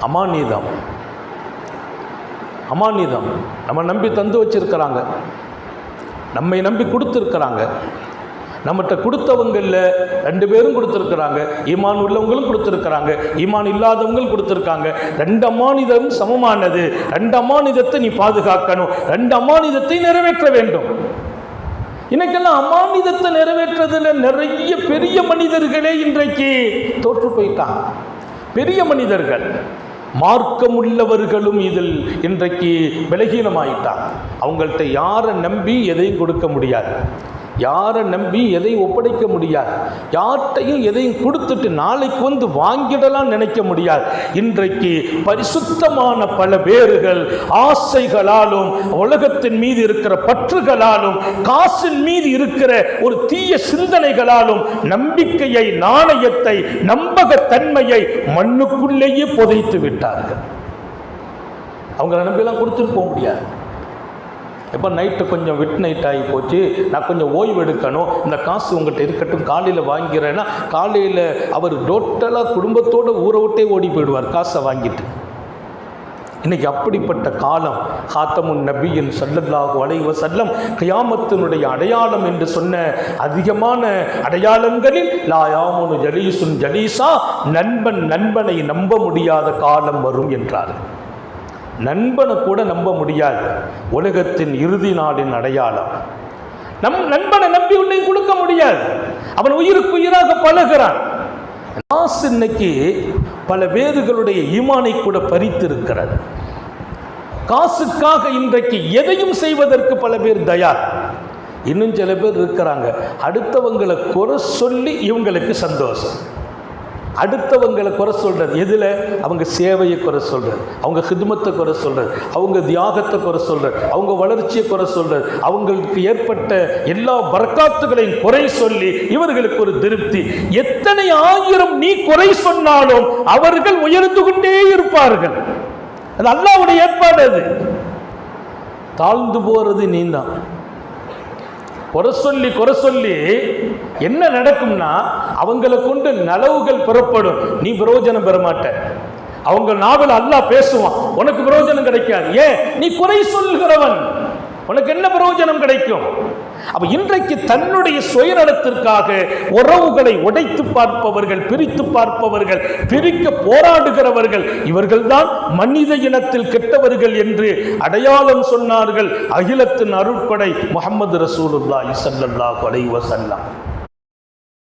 அமானிதம். அமானிதம் நம்ம நம்பி தந்து வச்சிருக்கிறாங்க, நம்மை நம்பி கொடுத்துருக்கிறாங்க. நம்மகிட்ட கொடுத்தவங்களில் 2 பேரும் கொடுத்துருக்குறாங்க. ஈமான் உள்ளவங்களும் கொடுத்துருக்குறாங்க, ஈமான் இல்லாதவங்களும் கொடுத்துருக்காங்க. 2 அமானிதம் சமமானது. 2 அமானிதத்தை நீ பாதுகாக்கணும், 2 அமானிதத்தை நிறைவேற்ற வேண்டும். இன்னைக்கெல்லாம் அமானிதத்தை நிறைவேற்றதில் நிறைய பெரிய மனிதர்களே இன்றைக்கு தோற்று போயிட்டாங்க. பெரிய மனிதர்கள், மார்க்கம் உள்ளவர்களும் இதில் இன்றைக்கு பலகீனமாயிட்டாங்க. அவங்கள்ட்ட யாரை நம்பி எதையும் கொடுக்க முடியாது, யாரை நம்பி எதையும் ஒப்படைக்க முடியாது, யார்கிட்டையும் எதையும் கொடுத்துட்டு நாளைக்கு வந்து வாங்கிடலாம் நினைக்க முடியாது. இன்றைக்கு பரிசுத்தமான பல பேர்கள் ஆசைகளாலும் உலகத்தின் மீது இருக்கிற பற்றுகளாலும் காசின் மீது இருக்கிற ஒரு தீய சிந்தனைகளாலும் நம்பிக்கையை, நாணயத்தை, நம்பகத்தன்மையை மண்ணுக்குள்ளேயே புதைத்து விட்டார்கள். அவங்கள நம்பியெல்லாம் கொடுத்துட்டு போக முடியாது. எப்போ நைட்டு கொஞ்சம் விட் நைட் ஆகி போச்சு, நான் கொஞ்சம் ஓய்வு எடுக்கணும், இந்த காசு உங்கள்கிட்ட இருக்கட்டும், காலையில் வாங்கிறேன்னா காலையில் அவர் டோட்டலாக குடும்பத்தோடு ஊரை விட்டே ஓடி போயிடுவார் காசை வாங்கிட்டு. இன்றைக்கி அப்படிப்பட்ட காலம். ஹாத்தமுன் நபியின் ஸல்லல்லாஹு அலைஹி வஸல்லம் கியாமத்தினுடைய அடையாளம் என்று சொன்ன அதிகமான அடையாளங்களில் லா யாமுனு ஜலீசுன் ஜலீசா, நண்பன் நண்பனை நம்ப முடியாத காலம் வரும் என்றார். நண்பனை கூட நம்ப முடியாது. உலகத்தின் இறுதி நாளின் அடையாளம். நம் நண்பனை நம்பி உன்னை கொடுக்க முடியாது. அவன் உயிருக்கு உயிராக பழகிறான். இன்னைக்கு பல பேர்களுடைய ஈமானை கூட பறித்து இருக்கிறது. காசுக்காக இன்றைக்கு எதையும் செய்வதற்கு பல பேர் தயார். இன்னும் சில பேர் இருக்கிறாங்க, அடுத்தவங்களை குறை சொல்லி இவங்களுக்கு சந்தோஷம். அடுத்தவங்களை குறை சொல்கிறது எதில்? அவங்க சேவையை குறை சொல்கிறது, அவங்க ஹிதுமத்தை குறை சொல்கிறது, அவங்க தியாகத்தை குறை சொல்கிறது, அவங்க வளர்ச்சியை குறை சொல்கிறது, அவங்களுக்கு ஏற்பட்ட எல்லா பரக்காத்துகளையும் குறை சொல்லி இவர்களுக்கு ஒரு திருப்தி. எத்தனை ஆயிரம் நீ குறை சொன்னாலும் அவர்கள் உயர்ந்து கொண்டே இருப்பார்கள். அது அல்லாஹ்வுடைய ஏற்பாடு. அது தாழ்ந்து போறது நீதான். குறை சொல்லி என்ன நடக்கும்னா அவங்களை கொண்டு நலவுகள் பெறப்படும், நீ பிரயோஜனம் பெற மாட்ட. அவங்க நாவல் அல்லாஹ் பேசுவான், உனக்கு பிரயோஜனம் கிடைக்காது. ஏன்? நீ குறை சொல்கிறவன், உனக்கு என்ன பிரயோஜனம் கிடைக்கும்? அப்ப இன்றைக்கு தன்னுடைய சுயநலத்திற்காக உறவுகளை உடைத்து பார்ப்பவர்கள், பிரித்து பார்ப்பவர்கள், பிரிக்க போராடுகிறவர்கள், இவர்கள்தான் மனித இனத்தில் கெட்டவர்கள் என்று அடையாளம் சொன்னார்கள் அகிலத்தின் அருட்படை முஹம்மது ரசூலுல்லாஹி ஸல்லல்லாஹு அலைஹி வஸல்லம்.